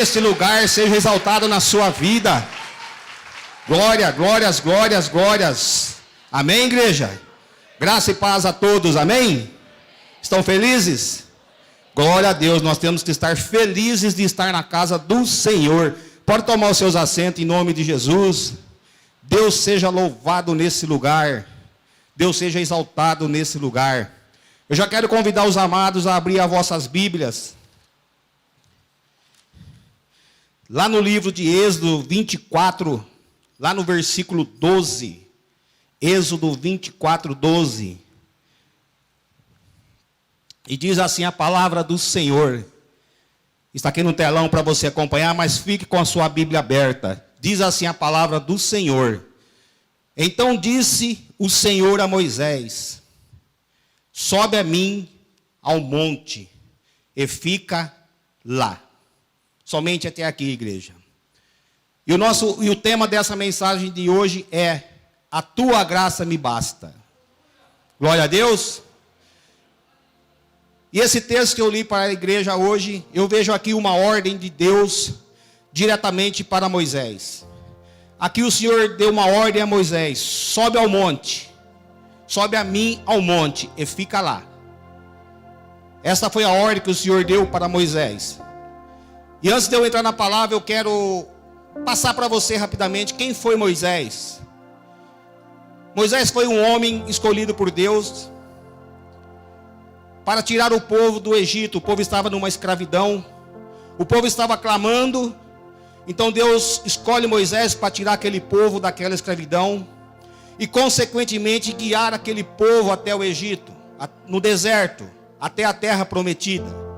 Este lugar seja exaltado na sua vida. Glória, glórias, glórias, glórias. Amém, igreja? Graça e paz a todos, amém? Estão felizes? Glória a Deus, nós temos que estar felizes de estar na casa do Senhor. Pode tomar os seus assentos em nome de Jesus. Deus seja louvado nesse lugar. Deus seja exaltado nesse lugar. Eu já quero convidar os amados a abrir as vossas Bíblias. Lá no livro de Êxodo 24, lá no versículo 12. Êxodo 24, 12. E diz assim a palavra do Senhor. Está aqui no telão para você acompanhar, mas fique com a sua Bíblia aberta. Diz assim a palavra do Senhor. Então disse o Senhor a Moisés: sobe a mim ao monte e fica lá. Somente até aqui, igreja. E o tema dessa mensagem de hoje é: a tua graça me basta. Glória a Deus. E esse texto que eu li para a igreja hoje, eu vejo aqui uma ordem de Deus diretamente para Moisés. Aqui o Senhor deu uma ordem a Moisés: sobe ao monte, sobe a mim ao monte e fica lá. Essa foi a ordem que o Senhor deu para Moisés. E antes de eu entrar na palavra, eu quero passar para você rapidamente quem foi Moisés. Moisés foi um homem escolhido por Deus para tirar o povo do Egito. O povo estava numa escravidão, o povo estava clamando. Então Deus escolhe Moisés para tirar aquele povo daquela escravidão e consequentemente guiar aquele povo até o Egito, no deserto, até a terra prometida.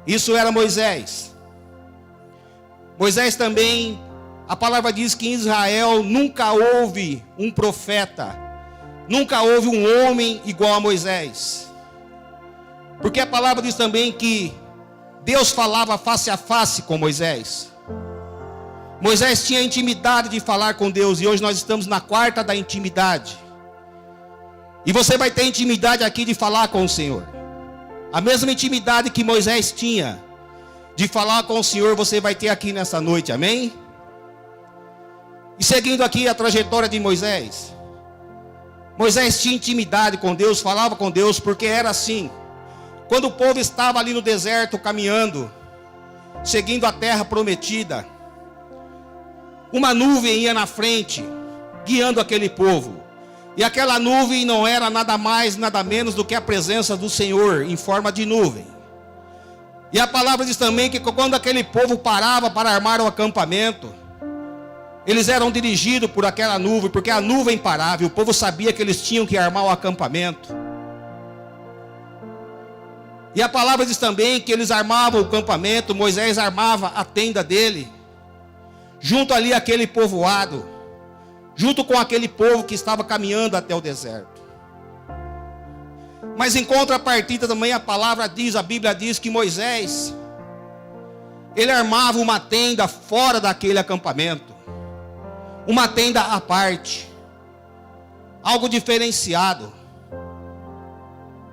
Isso era Moisés. Moisés também, a palavra diz que em Israel nunca houve um profeta, nunca houve um homem igual a Moisés. Porque a palavra diz também que Deus falava face a face com Moisés. Moisés tinha intimidade de falar com Deus, e hoje nós estamos na quarta da intimidade. E você vai ter intimidade aqui de falar com o Senhor. A mesma intimidade que Moisés tinha de falar com o Senhor, você vai ter aqui nessa noite, amém? E seguindo aqui a trajetória de Moisés. Moisés tinha intimidade com Deus, falava com Deus, porque era assim. Quando o povo estava ali no deserto caminhando, seguindo a terra prometida, uma nuvem ia na frente, guiando aquele povo. E aquela nuvem não era nada mais, nada menos do que a presença do Senhor em forma de nuvem. E a palavra diz também que quando aquele povo parava para armar o acampamento, eles eram dirigidos por aquela nuvem, porque a nuvem parava e o povo sabia que eles tinham que armar o acampamento. E a palavra diz também que eles armavam o acampamento, Moisés armava a tenda dele, junto ali aquele povoado, junto com aquele povo que estava caminhando até o deserto. Mas em contrapartida também a palavra diz, a Bíblia diz que Moisés, ele armava uma tenda fora daquele acampamento, uma tenda à parte, algo diferenciado.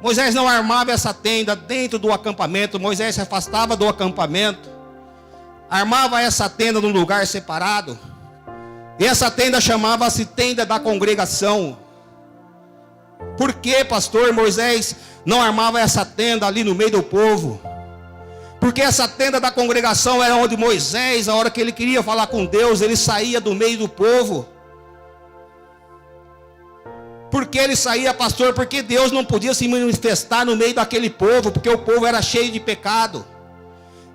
Moisés não armava essa tenda dentro do acampamento, Moisés se afastava do acampamento, armava essa tenda num lugar separado. E essa tenda chamava-se tenda da congregação. Por que, pastor, Moisés não armava essa tenda ali no meio do povo? Porque essa tenda da congregação era onde Moisés, a hora que ele queria falar com Deus, ele saía do meio do povo. Por que ele saía, pastor? Porque Deus não podia se manifestar no meio daquele povo, porque o povo era cheio de pecado.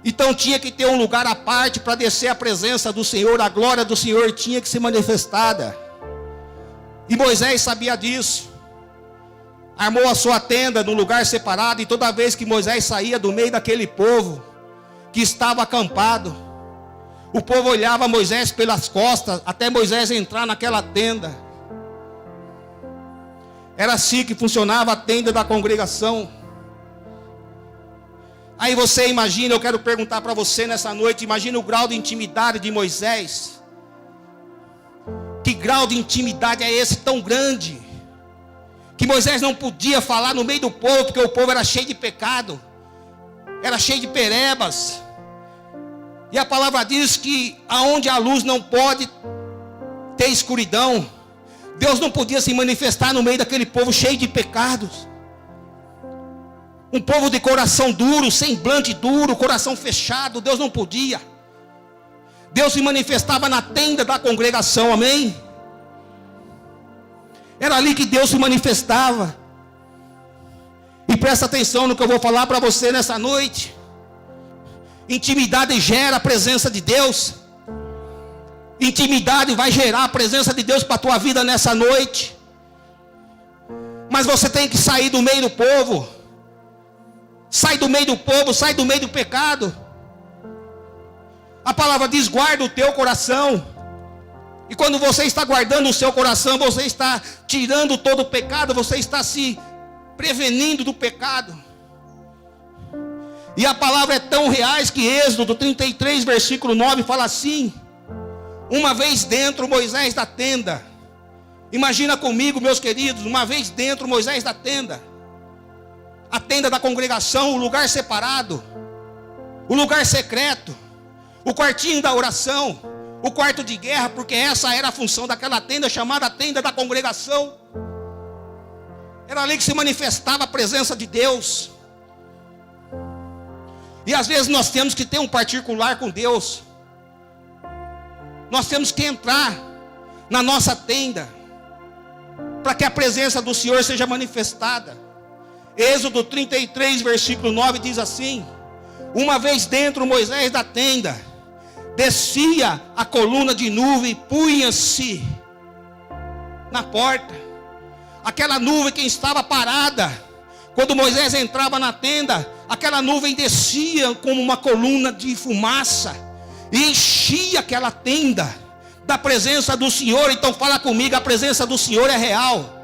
Então tinha que ter um lugar à parte para descer a presença do Senhor, a glória do Senhor tinha que ser manifestada. E Moisés sabia disso. Armou a sua tenda num lugar separado, e toda vez que Moisés saía do meio daquele povo que estava acampado, o povo olhava Moisés pelas costas, até Moisés entrar naquela tenda. Era assim que funcionava a tenda da congregação. Aí você imagina, eu quero perguntar para você nessa noite, imagina o grau de intimidade de Moisés. Que grau de intimidade é esse tão grande? Que Moisés não podia falar no meio do povo, porque o povo era cheio de pecado, era cheio de perebas. E a palavra diz que aonde a luz não pode ter escuridão, Deus não podia se manifestar no meio daquele povo cheio de pecados. Um povo de coração duro, semblante duro, coração fechado, Deus não podia. Deus se manifestava na tenda da congregação, amém? Era ali que Deus se manifestava. E presta atenção no que eu vou falar para você nessa noite. Intimidade gera a presença de Deus. Intimidade vai gerar a presença de Deus para a tua vida nessa noite. Mas você tem que sair do meio do povo. Sai do meio do povo, sai do meio do pecado. A palavra diz: guarda o teu coração. E quando você está guardando o seu coração, você está tirando todo o pecado, você está se prevenindo do pecado. E a palavra é tão real que Êxodo 33, versículo 9 fala assim: uma vez dentro Moisés da tenda. Imagina comigo, meus queridos, uma vez dentro Moisés da tenda. A tenda da congregação, o lugar separado, o lugar secreto, o quartinho da oração, o quarto de guerra, porque essa era a função daquela tenda chamada tenda da congregação. Era ali que se manifestava a presença de Deus. E às vezes nós temos que ter um particular com Deus. Nós temos que entrar na nossa tenda, para que a presença do Senhor seja manifestada. Êxodo 33, versículo 9 diz assim: uma vez dentro Moisés da tenda, descia a coluna de nuvem e punha-se na porta. Aquela nuvem que estava parada, quando Moisés entrava na tenda, aquela nuvem descia como uma coluna de fumaça e enchia aquela tenda da presença do Senhor. Então fala comigo, a presença do Senhor é real.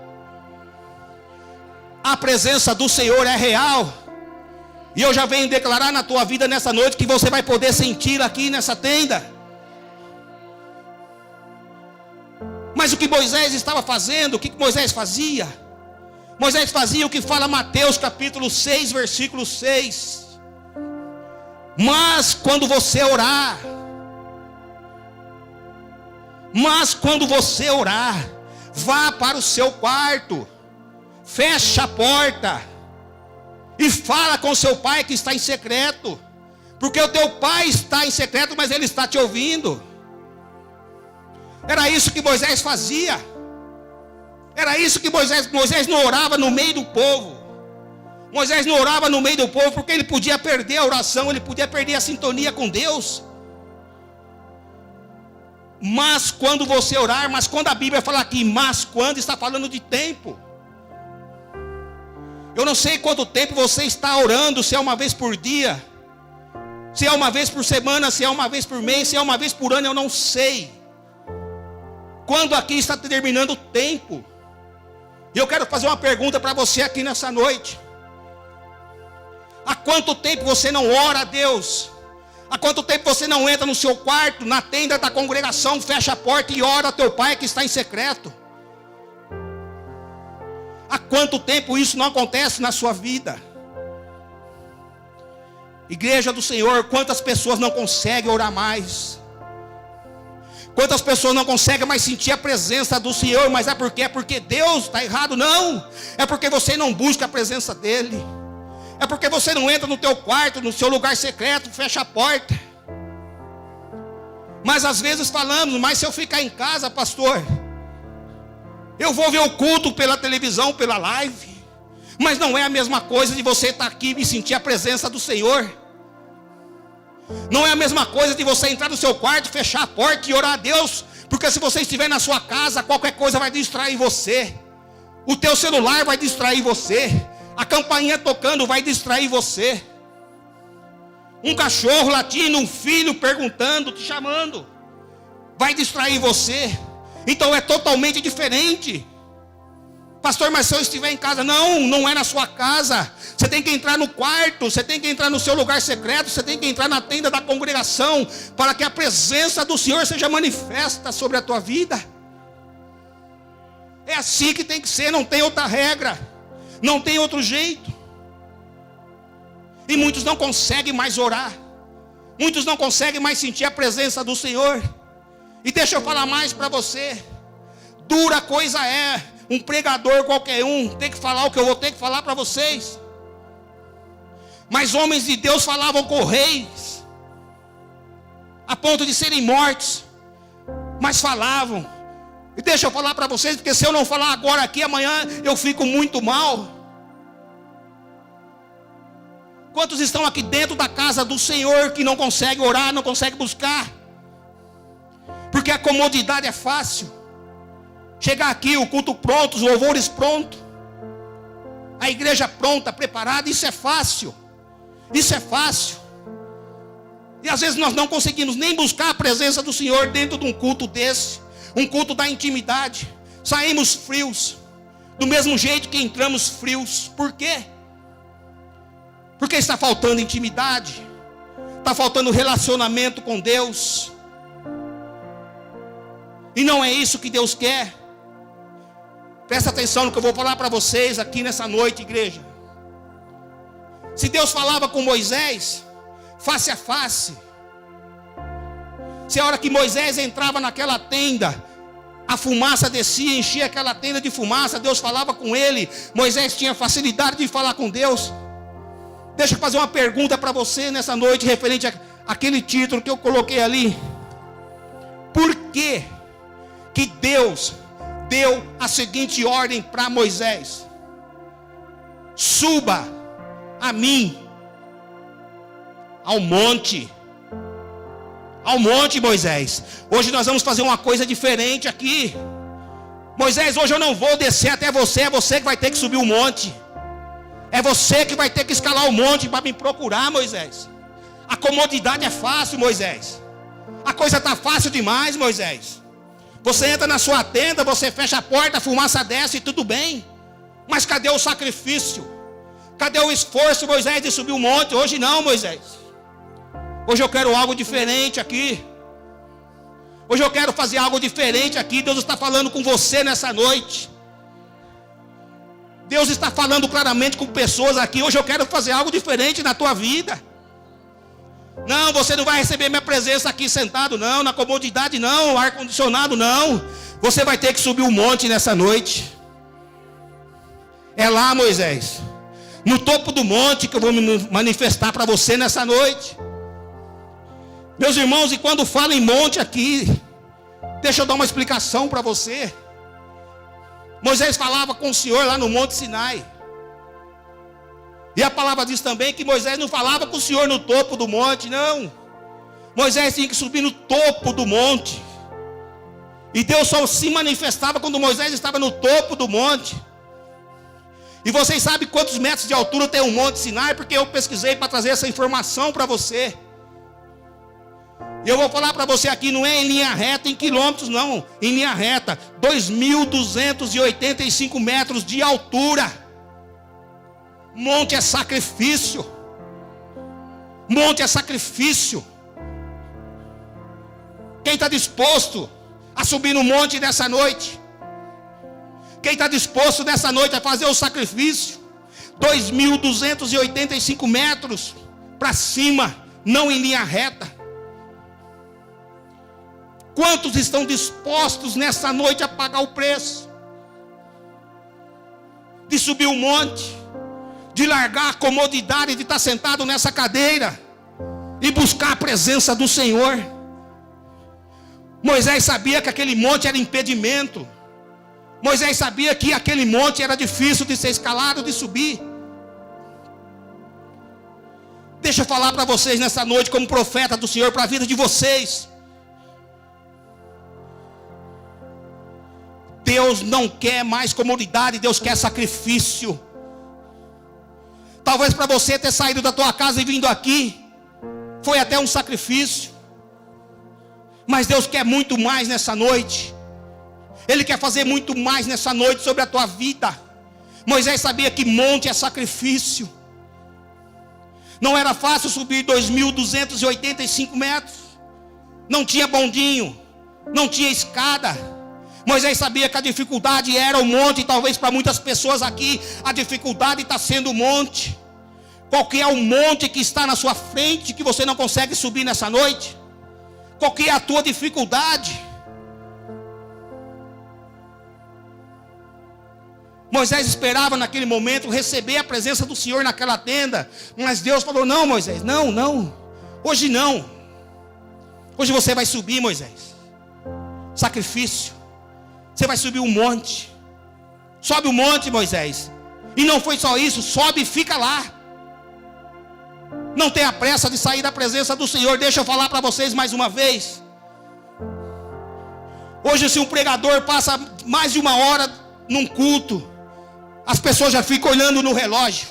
A presença do Senhor é real. E eu já venho declarar na tua vida nessa noite que você vai poder sentir aqui nessa tenda. Mas o que Moisés estava fazendo, o que Moisés fazia? Moisés fazia o que fala Mateus capítulo 6, versículo 6. Mas quando você orar, vá para o seu quarto, fecha a porta e fala com seu pai que está em secreto, porque o teu pai está em secreto, mas ele está te ouvindo. Era isso que Moisés fazia. Era isso que Moisés não orava no meio do povo. Moisés não orava no meio do povo porque ele podia perder a oração, ele podia perder a sintonia com Deus. Mas quando você orar, mas quando a Bíblia fala aqui, mas quando, está falando de tempo. Eu não sei quanto tempo você está orando, se é uma vez por dia, se é uma vez por semana, se é uma vez por mês, se é uma vez por ano, eu não sei. Quando aqui está terminando o tempo. E eu quero fazer uma pergunta para você aqui nessa noite. Há quanto tempo você não ora a Deus? Há quanto tempo você não entra no seu quarto, na tenda da congregação, fecha a porta e ora a teu pai que está em secreto? Há quanto tempo isso não acontece na sua vida? Igreja do Senhor, quantas pessoas não conseguem orar mais? Quantas pessoas não conseguem mais sentir a presença do Senhor? Mas é porque? É porque Deus está errado? Não, é porque você não busca a presença dEle. É porque você não entra no teu quarto, no seu lugar secreto, fecha a porta. Mas às vezes falamos, mas se eu ficar em casa, pastor, eu vou ver o culto pela televisão, pela live. Mas não é a mesma coisa de você estar aqui e sentir a presença do Senhor. Não é a mesma coisa de você entrar no seu quarto, fechar a porta e orar a Deus. Porque se você estiver na sua casa, qualquer coisa vai distrair você. O teu celular vai distrair você. A campainha tocando vai distrair você. Um cachorro latindo, um filho perguntando, te chamando, vai distrair você. Então é totalmente diferente. Pastor, mas se eu estiver em casa? Não, não é na sua casa. Você tem que entrar no quarto, você tem que entrar no seu lugar secreto, você tem que entrar na tenda da congregação, para que a presença do Senhor seja manifesta sobre a tua vida. É assim que tem que ser, não tem outra regra, não tem outro jeito. E muitos não conseguem mais orar. Muitos não conseguem mais sentir a presença do Senhor. E deixa eu falar mais para você. Dura coisa é um pregador qualquer um tem que falar o que eu vou ter que falar para vocês. Mas homens de Deus falavam com reis, a ponto de serem mortos, mas falavam. E deixa eu falar para vocês, porque se eu não falar agora aqui, amanhã eu fico muito mal. Quantos estão aqui dentro da casa do Senhor que não conseguem orar, não conseguem buscar? Porque a comodidade é fácil. Chegar aqui, o culto pronto, os louvores prontos, a igreja pronta, preparada, isso é fácil. Isso é fácil. E às vezes nós não conseguimos nem buscar a presença do Senhor dentro de um culto desse, um culto da intimidade. Saímos frios, do mesmo jeito que entramos frios. Por quê? Porque está faltando intimidade, está faltando relacionamento com Deus. E não é isso que Deus quer. Presta atenção no que eu vou falar para vocês aqui nessa noite, igreja. Se Deus falava com Moisés face a face, se a hora que Moisés entrava naquela tenda, a fumaça descia, enchia aquela tenda de fumaça, Deus falava com ele, Moisés tinha facilidade de falar com Deus. Deixa eu fazer uma pergunta para você nessa noite, referente àquele título que eu coloquei ali. Por que Deus deu a seguinte ordem para Moisés: suba a mim ao monte. Ao monte, Moisés. Hoje nós vamos fazer uma coisa diferente aqui. Moisés, hoje eu não vou descer até você, é você que vai ter que subir o monte. É você que vai ter que escalar o monte para me procurar, Moisés. A comodidade é fácil, Moisés. A coisa está fácil demais, Moisés. Você entra na sua tenda, você fecha a porta, a fumaça desce e tudo bem. Mas cadê o sacrifício? Cadê o esforço, Moisés, de subir o monte? Hoje não, Moisés. Hoje eu quero algo diferente aqui. Hoje eu quero fazer algo diferente aqui. Deus está falando com você nessa noite. Deus está falando claramente com pessoas aqui. Hoje eu quero fazer algo diferente na tua vida. Não, você não vai receber minha presença aqui sentado, não. Na comodidade, não. Ar-condicionado, não. Você vai ter que subir o monte nessa noite. É lá, Moisés, no topo do monte, que eu vou me manifestar para você nessa noite. Meus irmãos, e quando falo em monte aqui, deixa eu dar uma explicação para você. Moisés falava com o Senhor lá no Monte Sinai. E a palavra diz também que Moisés não falava com o Senhor no topo do monte, não. Moisés tinha que subir no topo do monte. E Deus só se manifestava quando Moisés estava no topo do monte. E vocês sabem quantos metros de altura tem o Monte Sinai? Porque eu pesquisei para trazer essa informação para você. E eu vou falar para você aqui, não é em linha reta, em quilômetros não. Em linha reta, 2.285 metros de altura. Monte é sacrifício. Monte é sacrifício. Quem está disposto a subir no monte nessa noite? Quem está disposto nessa noite a fazer o sacrifício? 2.285 metros para cima, não em linha reta. Quantos estão dispostos nessa noite a pagar o preço? De subir o monte, de largar a comodidade de estar sentado nessa cadeira e buscar a presença do Senhor. Moisés sabia que aquele monte era impedimento. Moisés sabia que aquele monte era difícil de ser escalado, de subir. Deixa eu falar para vocês nessa noite, como profeta do Senhor, para a vida de vocês. Deus não quer mais comodidade, Deus quer sacrifício. Talvez para você ter saído da tua casa e vindo aqui foi até um sacrifício. Mas Deus quer muito mais nessa noite. Ele quer fazer muito mais nessa noite sobre a tua vida. Moisés sabia que monte é sacrifício. Não era fácil subir 2.285 metros. Não tinha bondinho, não tinha escada. Moisés sabia que a dificuldade era o monte. E talvez para muitas pessoas aqui a dificuldade está sendo o monte. Qual que é o monte que está na sua frente que você não consegue subir nessa noite? Qual que é a tua dificuldade? Moisés esperava naquele momento receber a presença do Senhor naquela tenda, mas Deus falou: não, Moisés, não, hoje não. Hoje você vai subir, Moisés. Sacrifício. Você vai subir um monte. Sobe o monte, Moisés. E não foi só isso, sobe e fica lá. Não tenha pressa de sair da presença do Senhor. Deixa eu falar para vocês mais uma vez. Hoje, se um pregador passa mais de 1 hora num culto, as pessoas já ficam olhando no relógio,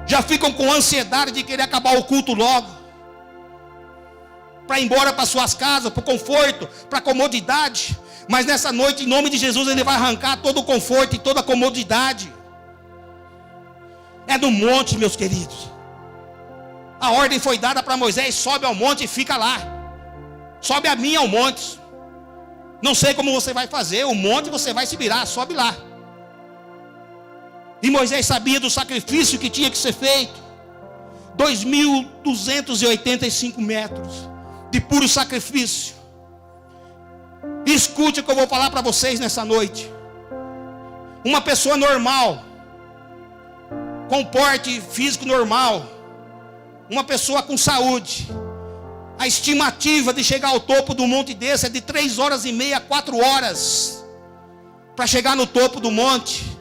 já ficam com ansiedade de querer acabar o culto logo, para ir embora para suas casas, para o conforto, para a comodidade. Mas nessa noite, em nome de Jesus, Ele vai arrancar todo o conforto e toda a comodidade. É do monte, meus queridos. A ordem foi dada para Moisés: sobe ao monte e fica lá. Sobe a mim ao monte. Não sei como você vai fazer, o monte você vai se virar, sobe lá. E Moisés sabia do sacrifício que tinha que ser feito. 2.285 metros de puro sacrifício. E escute o que eu vou falar para vocês nessa noite. Uma pessoa normal, com porte físico normal, uma pessoa com saúde, a estimativa de chegar ao topo do monte desse é de 3 horas e meia, 4 horas, para chegar no topo do monte.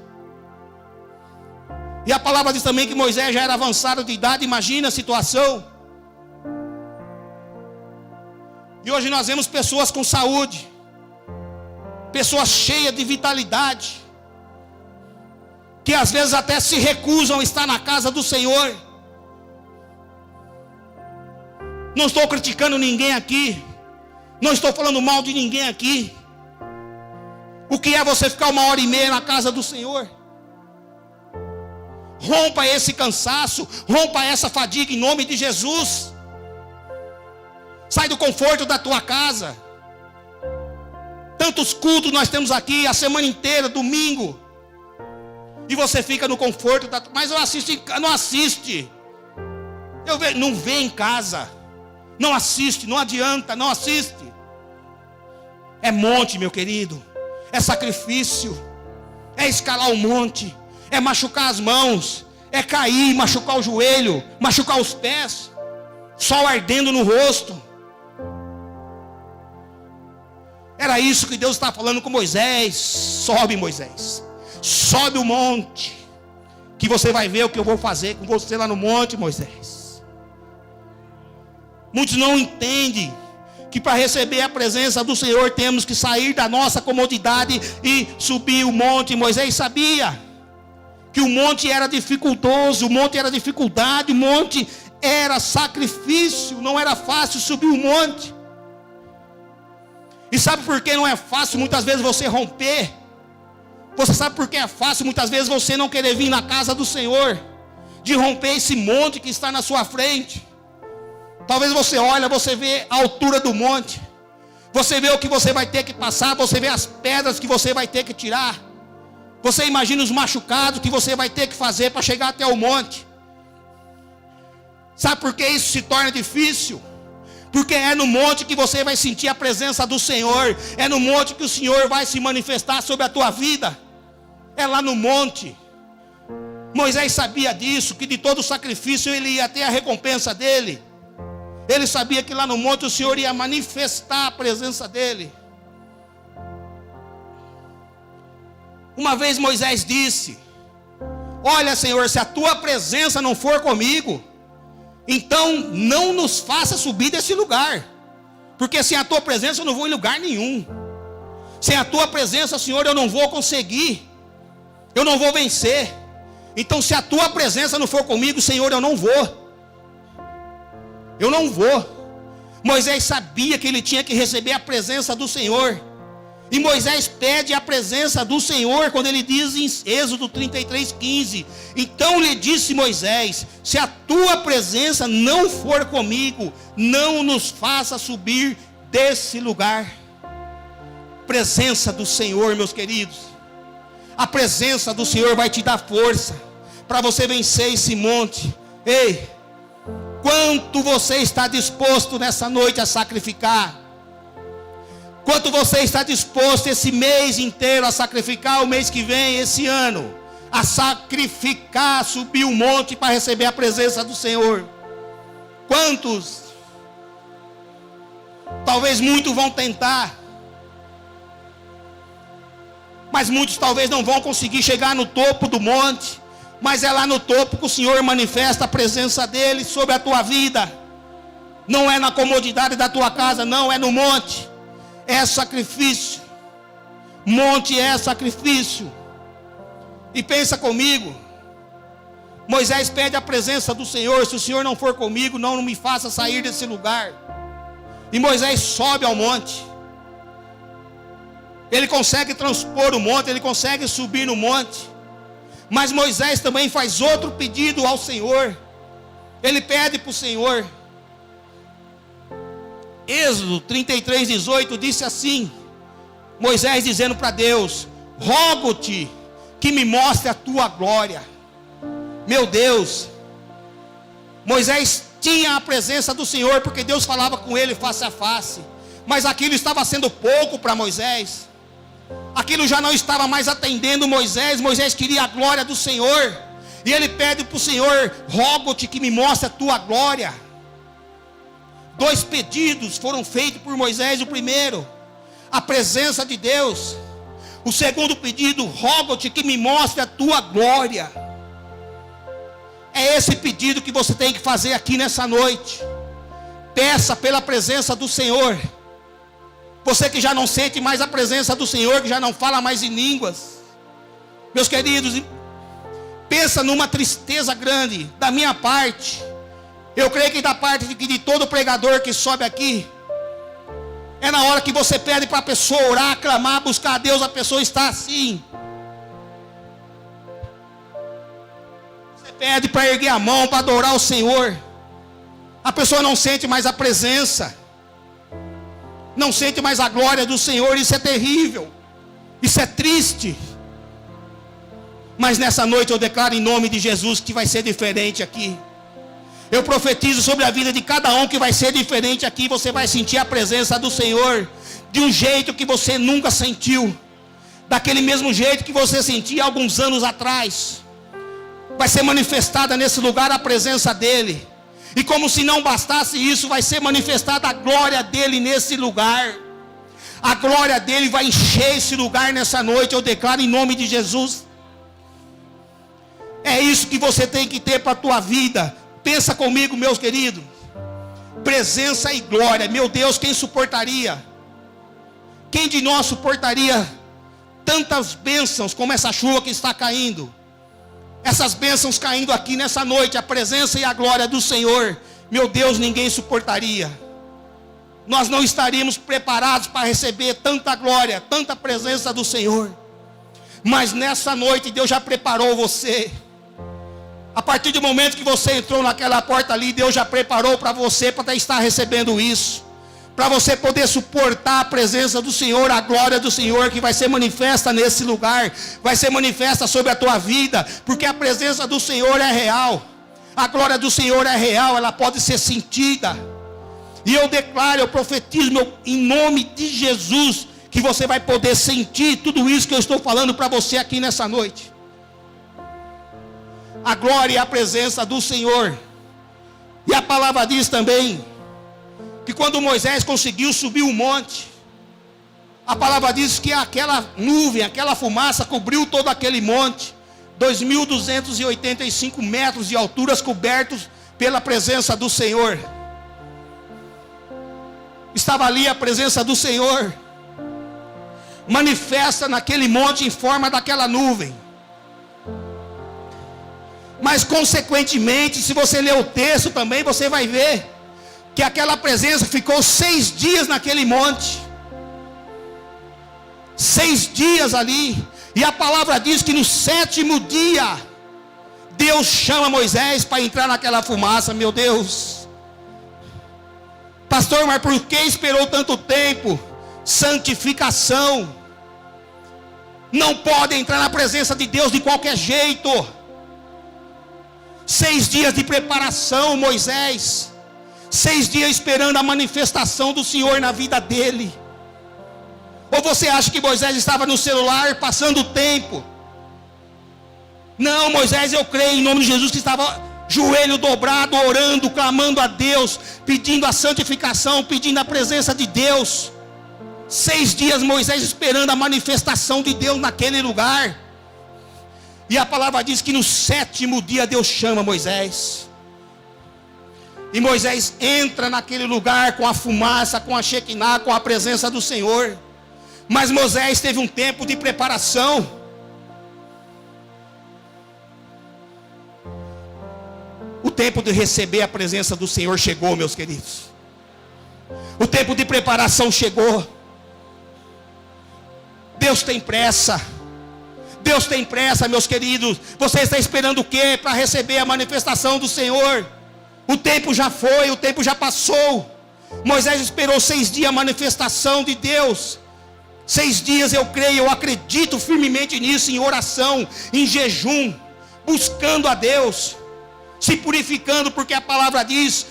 E a palavra diz também que Moisés já era avançado de idade. Imagina a situação. E hoje nós vemos pessoas com saúde, pessoas cheias de vitalidade, que às vezes até se recusam a estar na casa do Senhor. Não estou criticando ninguém aqui, não estou falando mal de ninguém aqui. O que é você ficar 1h30 na casa do Senhor? Rompa esse cansaço, rompa essa fadiga em nome de Jesus. Sai do conforto da tua casa. Tantos cultos nós temos aqui a semana inteira, domingo, e você fica no conforto da... Mas eu assisto não assiste. Não vê em casa. Não assiste, não adianta, não assiste. É monte, meu querido. É sacrifício. É escalar o monte. É machucar as mãos. É cair, machucar o joelho, machucar os pés. Sol ardendo no rosto. Era isso que Deus está falando com Moisés. Sobe, Moisés. Sobe o monte, que você vai ver o que eu vou fazer com você lá no monte, Moisés. Muitos não entendem que para receber a presença do Senhor temos que sair da nossa comodidade e subir o monte. Moisés sabia que o monte era dificultoso, o monte era dificuldade, o monte era sacrifício, não era fácil subir o monte. E sabe por que não é fácil muitas vezes você romper? Você sabe por que é fácil muitas vezes você não querer vir na casa do Senhor? De romper esse monte que está na sua frente. Talvez você olha, você vê a altura do monte. Você vê o que você vai ter que passar. Você vê as pedras que você vai ter que tirar. Você imagina os machucados que você vai ter que fazer para chegar até o monte. Sabe por que isso se torna difícil? Porque é no monte que você vai sentir a presença do Senhor. É no monte que o Senhor vai se manifestar sobre a tua vida. É lá no monte. Moisés sabia disso, que de todo sacrifício ele ia ter a recompensa dele. Ele sabia que lá no monte o Senhor ia manifestar a presença dele. Uma vez Moisés disse: olha, Senhor, se a tua presença não for comigo, então não nos faça subir desse lugar. Porque sem a tua presença eu não vou em lugar nenhum. Sem a tua presença, Senhor, eu não vou conseguir. Eu não vou vencer. Então se a tua presença não for comigo, Senhor, eu não vou. Eu não vou. Moisés sabia que ele tinha que receber a presença do Senhor. E Moisés pede a presença do Senhor quando ele diz em Êxodo 33:15: então lhe disse Moisés: se a tua presença não for comigo, não nos faça subir desse lugar. Presença do Senhor, meus queridos. A presença do Senhor vai te dar força. para você vencer esse monte. Ei, quanto você está disposto nessa noite a sacrificar? Quanto você está disposto esse mês inteiro a sacrificar, o mês que vem, esse ano, a sacrificar, subir o monte para receber a presença do Senhor? Quantos? Talvez muitos vão tentar, mas muitos talvez não vão conseguir chegar no topo do monte. Mas é lá no topo que o Senhor manifesta a presença dele sobre a tua vida. Não é na comodidade da tua casa, não, é no monte. É sacrifício. Monte é sacrifício. E pensa comigo, Moisés pede a presença do Senhor. Se o Senhor não for comigo, não me faça sair desse lugar. E Moisés sobe ao monte. Ele consegue transpor o monte, ele consegue subir no monte. Mas Moisés também faz outro pedido ao Senhor. Ele pede para o Senhor. Êxodo 33:18 disse assim: Moisés dizendo para Deus: rogo-te que me mostre a tua glória. Meu Deus, Moisés tinha a presença do Senhor, porque Deus falava com ele face a face. Mas aquilo estava sendo pouco para Moisés. Aquilo já não estava mais atendendo Moisés. Moisés queria a glória do Senhor. E ele pede para o Senhor: rogo-te que me mostre a tua glória. 2 pedidos foram feitos por Moisés. O primeiro, a presença de Deus. O segundo pedido, rogo-te que me mostre a tua glória. É esse pedido que você tem que fazer aqui nessa noite. Peça pela presença do Senhor. Você que já não sente mais a presença do Senhor, que já não fala mais em línguas. Meus queridos, pensa numa tristeza grande da minha parte. Eu creio que da parte de todo pregador que sobe aqui, é na hora que você pede para a pessoa orar, clamar, buscar a Deus, a pessoa está assim. Você pede para erguer a mão, para adorar o Senhor. A pessoa não sente mais a presença, não sente mais a glória do Senhor. Isso é terrível, isso é triste. Mas nessa noite eu declaro em nome de Jesus que vai ser diferente aqui. Eu profetizo sobre a vida de cada um que vai ser diferente aqui. Você vai sentir a presença do Senhor de um jeito que você nunca sentiu, daquele mesmo jeito que você sentia alguns anos atrás. Vai ser manifestada nesse lugar a presença dEle. E como se não bastasse isso, vai ser manifestada a glória dEle nesse lugar. A glória dEle vai encher esse lugar nessa noite. Eu declaro em nome de Jesus. É isso que você tem que ter para a tua vida. Pensa comigo, meus queridos. Presença e glória. Meu Deus, quem suportaria? Quem de nós suportaria tantas bênçãos como essa chuva que está caindo? Essas bênçãos caindo aqui nessa noite, a presença e a glória do Senhor. Meu Deus, ninguém suportaria. Nós não estaríamos preparados para receber tanta glória, tanta presença do Senhor. Mas nessa noite Deus já preparou você. A partir do momento que você entrou naquela porta ali, Deus já preparou para você para estar recebendo isso. Para você poder suportar a presença do Senhor, a glória do Senhor que vai ser manifesta nesse lugar. Vai ser manifesta sobre a tua vida. Porque a presença do Senhor é real. A glória do Senhor é real, ela pode ser sentida. E eu declaro, eu profetizo em nome de Jesus, que você vai poder sentir tudo isso que eu estou falando para você aqui nessa noite. A glória e a presença do Senhor. E a palavra diz também que quando Moisés conseguiu subir o monte, a palavra diz que aquela nuvem, aquela fumaça cobriu todo aquele monte. 2.285 metros de alturas cobertos pela presença do Senhor. Estava ali a presença do Senhor manifesta naquele monte em forma daquela nuvem. Mas consequentemente, se você ler o texto também, você vai ver que aquela presença ficou 6 dias naquele monte. 6 dias ali. E a palavra diz que no 7º dia, Deus chama Moisés para entrar naquela fumaça. Meu Deus. Pastor, mas por que esperou tanto tempo? Santificação. Não pode entrar na presença de Deus de qualquer jeito. 6 dias de preparação, Moisés. 6 dias esperando a manifestação do Senhor na vida dele. Ou você acha que Moisés estava no celular passando o tempo? Não, Moisés, eu creio em nome de Jesus que estava joelho dobrado, orando, clamando a Deus, pedindo a santificação, pedindo a presença de Deus. 6 dias Moisés esperando a manifestação de Deus naquele lugar. E a palavra diz que no 7º dia Deus chama Moisés. E Moisés entra naquele lugar com a fumaça, com a Shekinah, com a presença do Senhor. Mas Moisés teve um tempo de preparação. O tempo de receber a presença do Senhor chegou, meus queridos. O tempo de preparação chegou. Deus tem pressa. Deus tem pressa, meus queridos. Você está esperando o quê para receber a manifestação do Senhor? O tempo já foi, o tempo já passou. Moisés esperou 6 dias a manifestação de Deus. 6 dias, eu creio, eu acredito firmemente nisso, em oração, em jejum, buscando a Deus, se purificando, porque a palavra diz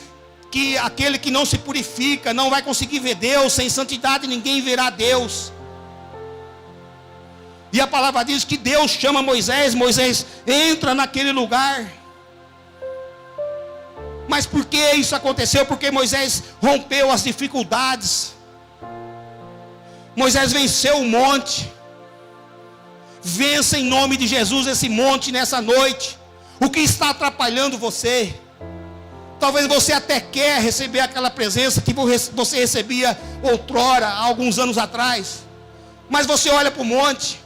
que aquele que não se purifica não vai conseguir ver Deus. Sem santidade ninguém verá Deus. E a palavra diz que Deus chama Moisés. Moisés entra naquele lugar. Mas por que isso aconteceu? Porque Moisés rompeu as dificuldades. Moisés venceu o monte. Vença em nome de Jesus esse monte nessa noite. O que está atrapalhando você? Talvez você até quer receber aquela presença que você recebia outrora, há alguns anos atrás. Mas você olha para o monte,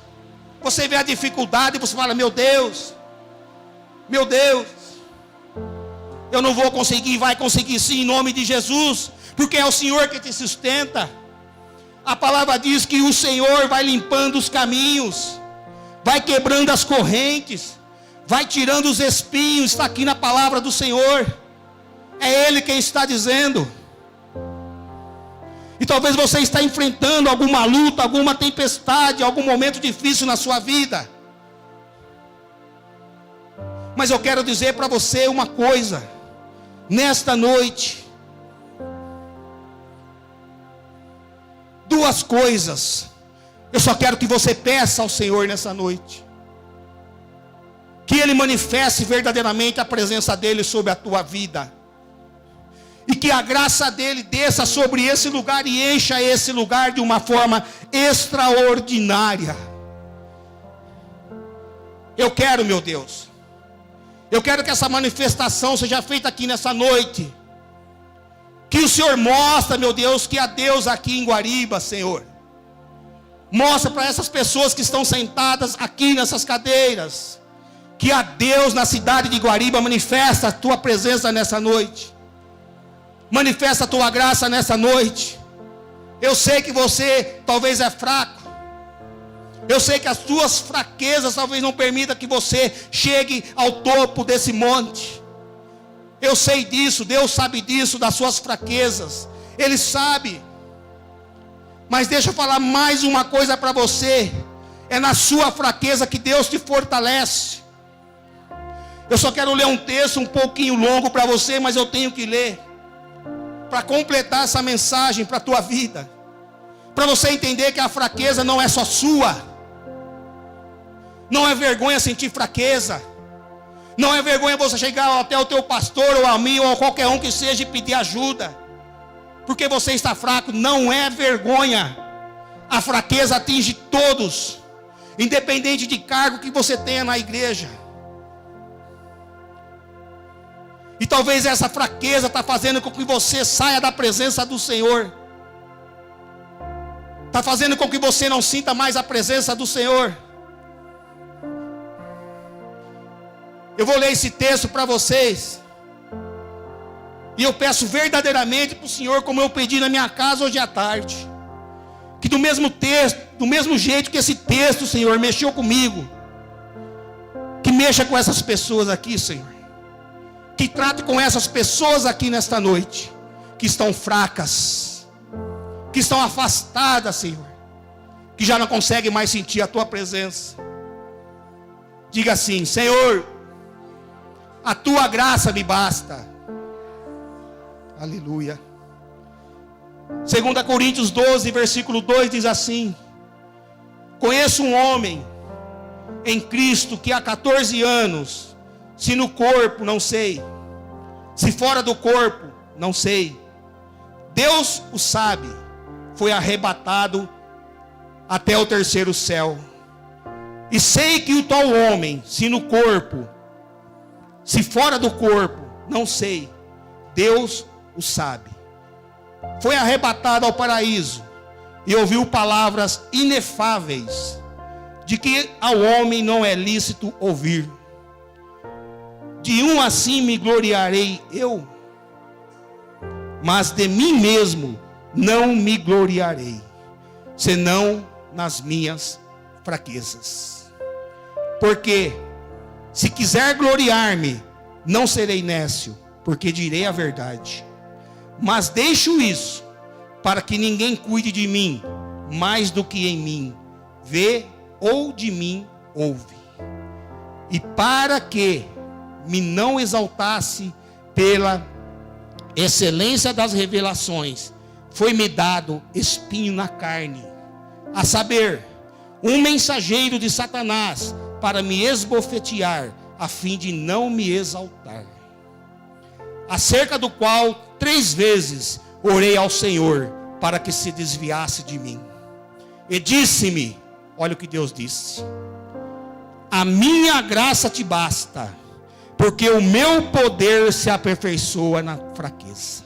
você vê a dificuldade e você fala: meu Deus, eu não vou conseguir. Vai conseguir sim, em nome de Jesus, porque é o Senhor que te sustenta. A palavra diz que o Senhor vai limpando os caminhos, vai quebrando as correntes, vai tirando os espinhos. Está aqui na palavra do Senhor. É Ele quem está dizendo. E talvez você está enfrentando alguma luta, alguma tempestade, algum momento difícil na sua vida. Mas eu quero dizer para você uma coisa. Nesta noite, 2 coisas eu só quero que você peça ao Senhor nessa noite. Que Ele manifeste verdadeiramente a presença dEle sobre a tua vida. E que a graça dEle desça sobre esse lugar e encha esse lugar de uma forma extraordinária. Eu quero, meu Deus, eu quero que essa manifestação seja feita aqui nessa noite. Que o Senhor mostre, meu Deus, que há Deus aqui em Guariba, Senhor. Mostra para essas pessoas que estão sentadas aqui nessas cadeiras, que há Deus na cidade de Guariba. Manifesta a tua presença nessa noite. Manifesta a tua graça nessa noite. Eu sei que você talvez é fraco. Eu sei que as tuas fraquezas talvez não permitam que você chegue ao topo desse monte. Eu sei disso, Deus sabe disso, das suas fraquezas. Ele sabe. Mas deixa eu falar mais uma coisa para você. É na sua fraqueza que Deus te fortalece. Eu só quero ler um texto um pouquinho longo para você, mas eu tenho que ler, para completar essa mensagem para a tua vida. Para você entender que a fraqueza não é só sua. Não é vergonha sentir fraqueza. Não é vergonha você chegar até o teu pastor, ou a mim, ou a qualquer um que seja, e pedir ajuda, porque você está fraco. Não é vergonha. A fraqueza atinge todos, independente de cargo que você tenha na igreja. E talvez essa fraqueza está fazendo com que você saia da presença do Senhor. Está fazendo com que você não sinta mais a presença do Senhor. Eu vou ler esse texto para vocês. E eu peço verdadeiramente para o Senhor, como eu pedi na minha casa hoje à tarde, que do mesmo texto, do mesmo jeito que esse texto, Senhor, mexeu comigo, que mexa com essas pessoas aqui, Senhor. Que trate com essas pessoas aqui nesta noite, que estão fracas, que estão afastadas, Senhor, que já não conseguem mais sentir a tua presença. Diga assim: Senhor, A tua graça me basta. Aleluia. 2 Coríntios 12, versículo 2 diz assim: conheço um homem em Cristo que há 14 anos, se no corpo, não sei, se fora do corpo, não sei, Deus o sabe, foi arrebatado até o terceiro céu. E sei que o tal homem, se no corpo, se fora do corpo, não sei, Deus o sabe, foi arrebatado ao paraíso e ouviu palavras inefáveis, de que ao homem não é lícito ouvir. De um assim me gloriarei eu, mas de mim mesmo não me gloriarei, senão nas minhas fraquezas. Porque se quiser gloriar-me, não serei nécio, porque direi a verdade. Mas deixo isso, para que ninguém cuide de mim, mais do que em mim vê ou de mim ouve. E para que me não exaltasse pela excelência das revelações, foi-me dado espinho na carne, a saber, um mensageiro de Satanás, para me esbofetear, a fim de não me exaltar. Acerca do qual 3 vezes orei ao Senhor, para que se desviasse de mim. E disse-me, olha o que Deus disse: a minha graça te basta, porque o meu poder se aperfeiçoa na fraqueza.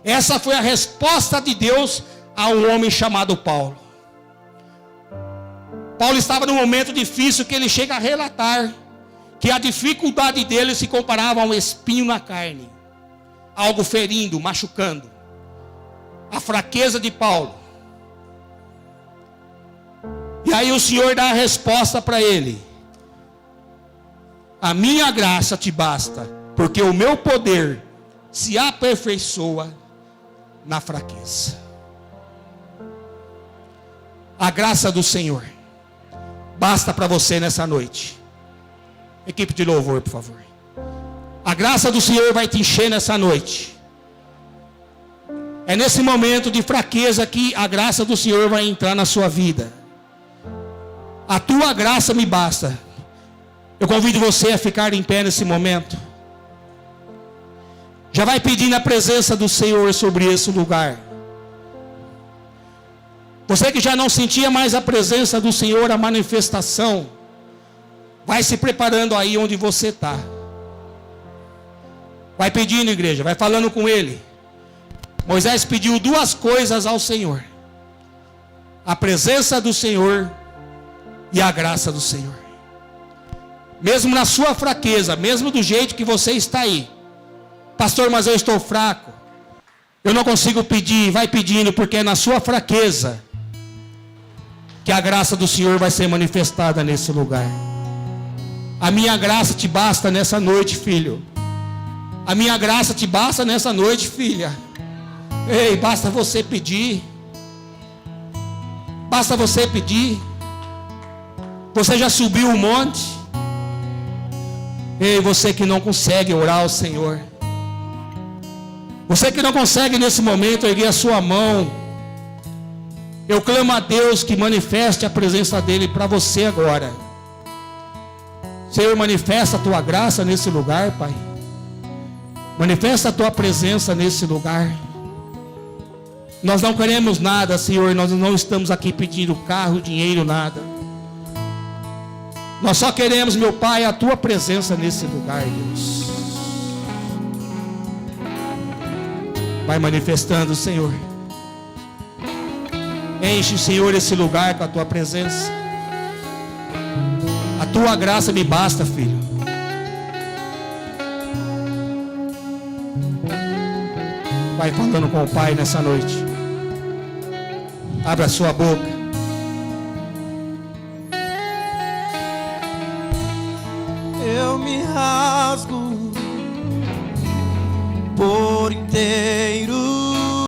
Essa foi a resposta de Deus a um homem chamado Paulo. Paulo estava num momento difícil, que ele chega a relatar que a dificuldade dele se comparava a um espinho na carne, algo ferindo, machucando. A fraqueza de Paulo. E aí o Senhor dá a resposta para ele: a minha graça te basta, porque o meu poder se aperfeiçoa na fraqueza. A graça do Senhor basta para você nessa noite. Equipe de louvor, por favor. A graça do Senhor vai te encher nessa noite. É nesse momento de fraqueza que a graça do Senhor vai entrar na sua vida. A tua graça me basta. Eu convido você a ficar em pé nesse momento. Já vai pedindo a presença do Senhor sobre esse lugar. Você que já não sentia mais a presença do Senhor, a manifestação, vai se preparando aí onde você está. Vai pedindo, igreja, vai falando com Ele. Moisés pediu 2 coisas ao Senhor: a presença do Senhor e a graça do Senhor. Mesmo na sua fraqueza, mesmo do jeito que você está aí, pastor, mas eu estou fraco, eu não consigo pedir. Vai pedindo, porque é na sua fraqueza que a graça do Senhor vai ser manifestada nesse lugar. A minha graça te basta nessa noite, filho. A minha graça te basta nessa noite, filha. Ei, basta você pedir. Basta você pedir. Você já subiu o monte? Ei, você que não consegue orar ao Senhor, você que não consegue nesse momento erguer a sua mão, eu clamo a Deus que manifeste a presença dEle para você agora. Senhor, manifesta a tua graça nesse lugar, Pai. Manifesta a tua presença nesse lugar. Nós não queremos nada, Senhor. Nós não estamos aqui pedindo carro, dinheiro, nada. Nós só queremos, meu Pai, a tua presença nesse lugar, Deus. Vai manifestando, Senhor. Enche, Senhor, esse lugar com a tua presença. A tua graça me basta, filho. Vai falando com o Pai nessa noite. Abra a sua boca. Eu me rasgo por inteiro